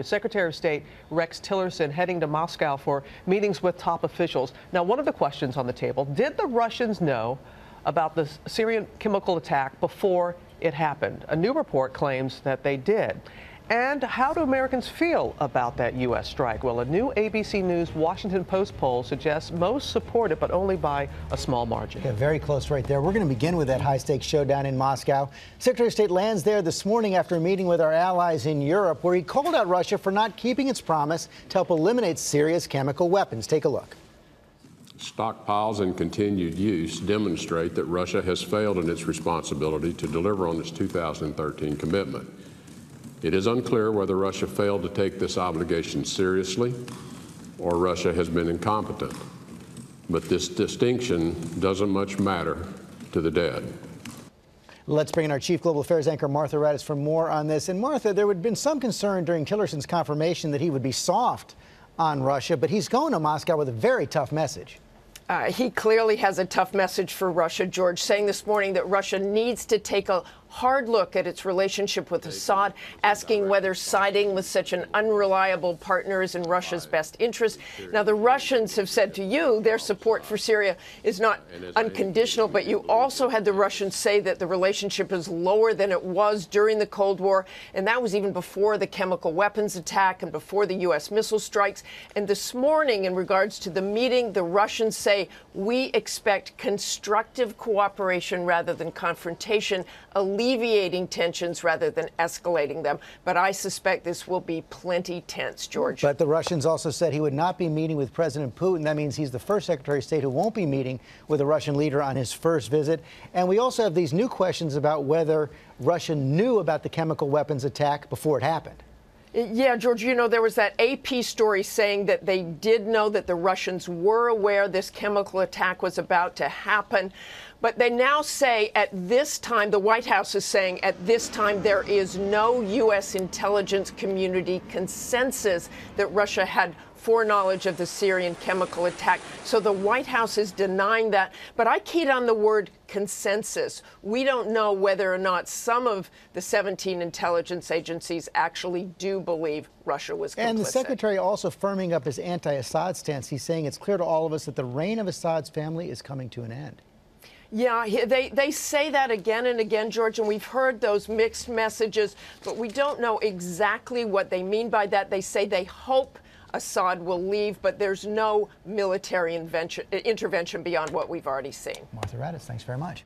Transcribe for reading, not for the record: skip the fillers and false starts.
Secretary of State Rex Tillerson heading to Moscow for meetings with top officials. Now, one of the questions on the table, did the Russians know about the Syrian chemical attack before it happened? A new report claims that they did. And how do Americans feel about that U.S. strike? Well, a new ABC News Washington Post poll suggests most support it, but only by a small margin. Yeah, very close right there. We're going to begin with that high-stakes showdown in Moscow. Secretary of State lands there this morning after a meeting with our allies in Europe, where he called out Russia for not keeping its promise to help eliminate Syria's chemical weapons. Take a look. Stockpiles and continued use demonstrate that Russia has failed in its responsibility to deliver on its 2013 commitment. It is unclear whether Russia failed to take this obligation seriously or Russia has been incompetent. But this distinction doesn't much matter to the dead. Let's bring in our Chief Global Affairs anchor, Martha Raddatz, for more on this. And Martha, there had been some concern during Tillerson's confirmation that he would be soft on Russia, but he's going to Moscow with a very tough message. He clearly has a tough message for Russia, George, saying this morning that Russia needs to take a hard look at its relationship with Assad, asking whether siding with such an unreliable partner is in Russia's best interest. Now, the Russians have said to you their support for Syria is not unconditional, but you also had the Russians say that the relationship is lower than it was during the Cold War, and that was even before the chemical weapons attack and before the U.S. missile strikes. And this morning, in regards to the meeting, the Russians say, we expect constructive cooperation rather than confrontation, alleviating tensions rather than escalating them. But I suspect this will be plenty tense, George. But the Russians also said he would not be meeting with President Putin. That means he's the first Secretary of State who won't be meeting with a Russian leader on his first visit. And we also have these new questions about whether Russia knew about the chemical weapons attack before it happened. Yeah, George, you know, there was that AP story saying that they did know that the Russians were aware this chemical attack was about to happen. But they now say at this time, the White House is saying at this time, there is no U.S. intelligence community consensus that Russia had foreknowledge of the Syrian chemical attack. So the White House is denying that. But I keyed on the word consensus. We don't know whether or not some of the 17 intelligence agencies actually do believe Russia was complicit. And the secretary also firming up his anti-Assad stance. He's saying it's clear to all of us that the reign of Assad's family is coming to an end. Yeah, they say that again and again, George, and we've heard those mixed messages, but we don't know exactly what they mean by that. They say they hope Assad will leave, but there's no military intervention beyond what we've already seen. Martha Raddatz, thanks very much.